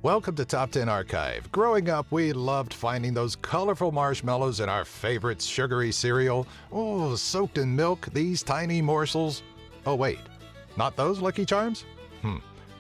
Welcome to Top 10 Archive. Growing up, we loved finding those colorful marshmallows in our favorite sugary cereal. Oh, soaked in milk, these tiny morsels. Oh wait, not those Lucky Charms?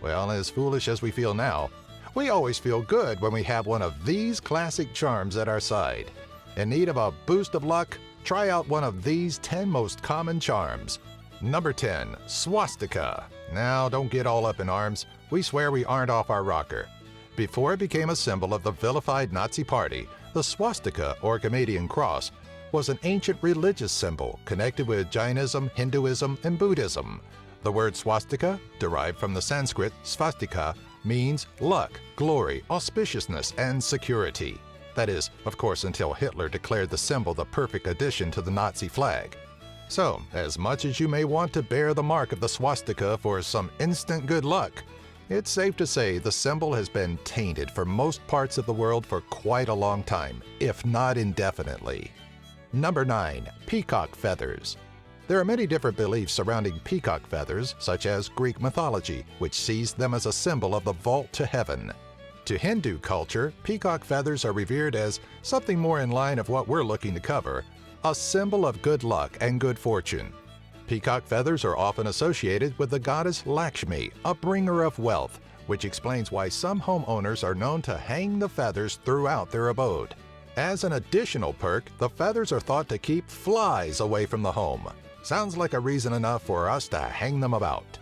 Well, as foolish as we feel now, we always feel good when we have one of these classic charms at our side. In need of a boost of luck? Try out one of these 10 most common charms. Number 10, Swastika. Now, don't get all up in arms. We swear we aren't off our rocker. Before it became a symbol of the vilified Nazi Party, the swastika, or Canadian cross, was an ancient religious symbol connected with Jainism, Hinduism, and Buddhism. The word swastika, derived from the Sanskrit svastika, means luck, glory, auspiciousness, and security. That is, of course, until Hitler declared the symbol the perfect addition to the Nazi flag. So, as much as you may want to bear the mark of the swastika for some instant good luck, it's safe to say the symbol has been tainted for most parts of the world for quite a long time, if not indefinitely. Number 9, Peacock Feathers. There are many different beliefs surrounding peacock feathers, such as Greek mythology, which sees them as a symbol of the vault to heaven. To Hindu culture, peacock feathers are revered as something more in line of what we're looking to cover, a symbol of good luck and good fortune. Peacock feathers are often associated with the goddess Lakshmi, a bringer of wealth, which explains why some homeowners are known to hang the feathers throughout their abode. As an additional perk, the feathers are thought to keep flies away from the home. Sounds like a reason enough for us to hang them about.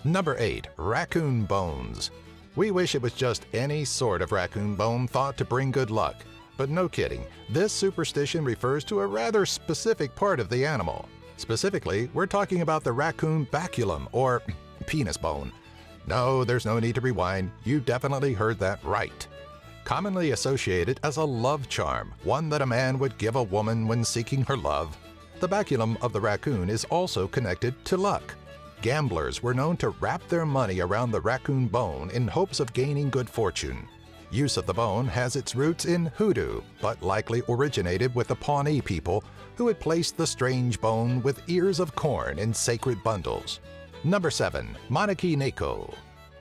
Number 8, Raccoon Bones. We wish it was just any sort of raccoon bone thought to bring good luck. But no kidding, this superstition refers to a rather specific part of the animal. Specifically, we're talking about the raccoon baculum, or penis bone. No, there's no need to rewind, you definitely heard that right. Commonly associated as a love charm, one that a man would give a woman when seeking her love, the baculum of the raccoon is also connected to luck. Gamblers were known to wrap their money around the raccoon bone in hopes of gaining good fortune. Use of the bone has its roots in hoodoo, but likely originated with the Pawnee people who had placed the strange bone with ears of corn in sacred bundles. Number 7, Maneki Neko.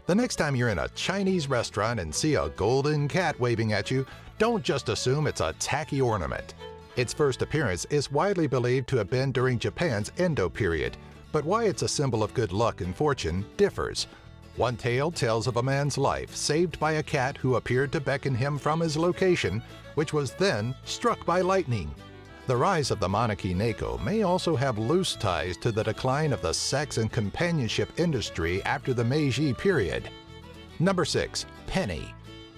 The next time you're in a Chinese restaurant and see a golden cat waving at you, don't just assume it's a tacky ornament. Its first appearance is widely believed to have been during Japan's Edo period, but why it's a symbol of good luck and fortune differs. One tale tells of a man's life saved by a cat who appeared to beckon him from his location, which was then struck by lightning. The rise of the Maneki Neko may also have loose ties to the decline of the sex and companionship industry after the Meiji period. Number 6, Penny.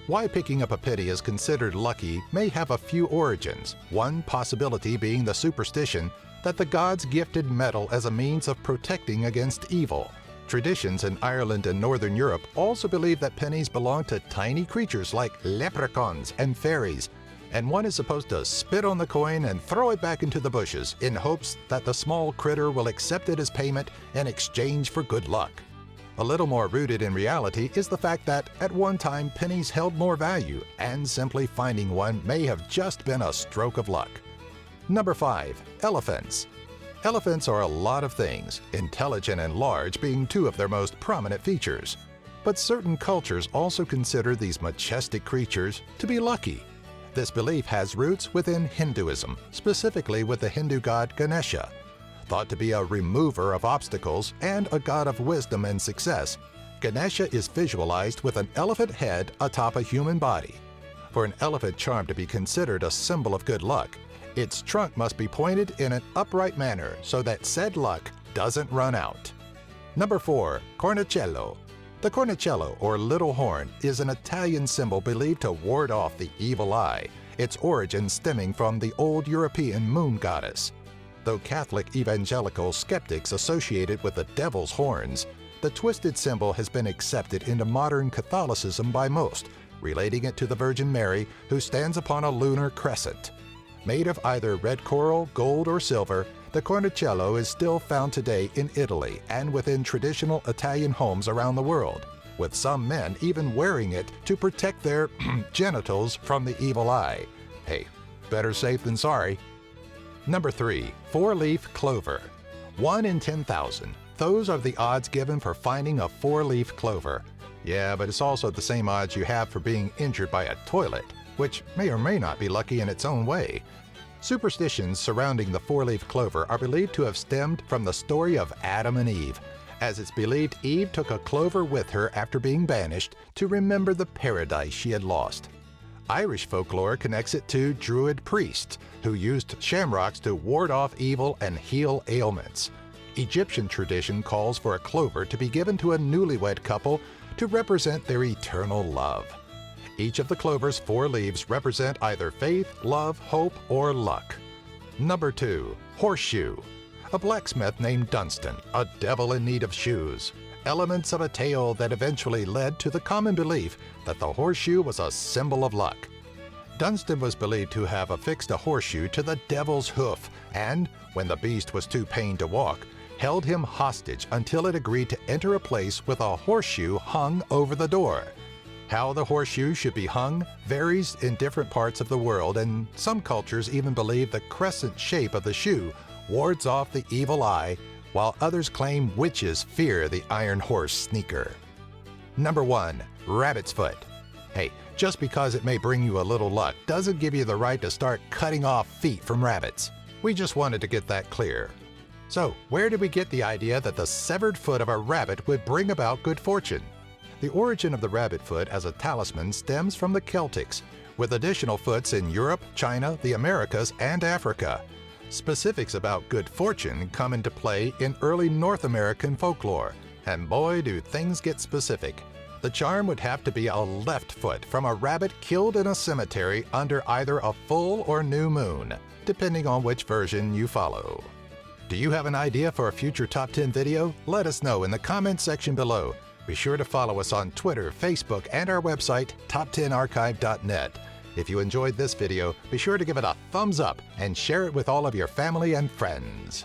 Why picking up a penny is considered lucky may have a few origins, one possibility being the superstition that the gods gifted metal as a means of protecting against evil. Traditions in Ireland and Northern Europe also believe that pennies belong to tiny creatures like leprechauns and fairies, and one is supposed to spit on the coin and throw it back into the bushes in hopes that the small critter will accept it as payment in exchange for good luck. A little more rooted in reality is the fact that at one time pennies held more value, and simply finding one may have just been a stroke of luck. Number 5, Elephants. Elephants are a lot of things, intelligent and large being two of their most prominent features. But certain cultures also consider these majestic creatures to be lucky. This belief has roots within Hinduism, specifically with the Hindu god Ganesha. Thought to be a remover of obstacles and a god of wisdom and success, Ganesha is visualized with an elephant head atop a human body. For an elephant charm to be considered a symbol of good luck, its trunk must be pointed in an upright manner so that said luck doesn't run out. Number 4, Cornicello. The Cornicello, or little horn, is an Italian symbol believed to ward off the evil eye, its origin stemming from the old European moon goddess. Though Catholic evangelical skeptics associate it with the devil's horns, the twisted symbol has been accepted into modern Catholicism by most, relating it to the Virgin Mary, who stands upon a lunar crescent. Made of either red coral, gold, or silver, the Cornicello is still found today in Italy and within traditional Italian homes around the world, with some men even wearing it to protect their genitals from the evil eye. Hey, better safe than sorry. Number 3, four-leaf clover. 1 in 10,000. Those are the odds given for finding a four-leaf clover. Yeah, but it's also the same odds you have for being injured by a toilet, which may or may not be lucky in its own way. Superstitions surrounding the four-leaf clover are believed to have stemmed from the story of Adam and Eve, as it's believed Eve took a clover with her after being banished to remember the paradise she had lost. Irish folklore connects it to Druid priests, who used shamrocks to ward off evil and heal ailments. Egyptian tradition calls for a clover to be given to a newlywed couple to represent their eternal love. Each of the clover's four leaves represent either faith, love, hope, or luck. Number 2. Horseshoe. A blacksmith named Dunstan, a devil in need of shoes. Elements of a tale that eventually led to the common belief that the horseshoe was a symbol of luck. Dunstan was believed to have affixed a horseshoe to the devil's hoof and, when the beast was too pained to walk, held him hostage until it agreed to enter a place with a horseshoe hung over the door. How the horseshoe should be hung varies in different parts of the world, and some cultures even believe the crescent shape of the shoe wards off the evil eye, while others claim witches fear the iron horse sneaker. Number 1. Rabbit's foot. Hey, just because it may bring you a little luck doesn't give you the right to start cutting off feet from rabbits. We just wanted to get that clear. So, where did we get the idea that the severed foot of a rabbit would bring about good fortune? The origin of the rabbit foot as a talisman stems from the Celtics, with additional foots in Europe, China, the Americas, and Africa. Specifics about good fortune come into play in early North American folklore, and boy do things get specific. The charm would have to be a left foot from a rabbit killed in a cemetery under either a full or new moon, depending on which version you follow. Do you have an idea for a future Top 10 video? Let us know in the comments section below. Be sure to follow us on Twitter, Facebook, and our website, top10archive.net. If you enjoyed this video, be sure to give it a thumbs up and share it with all of your family and friends.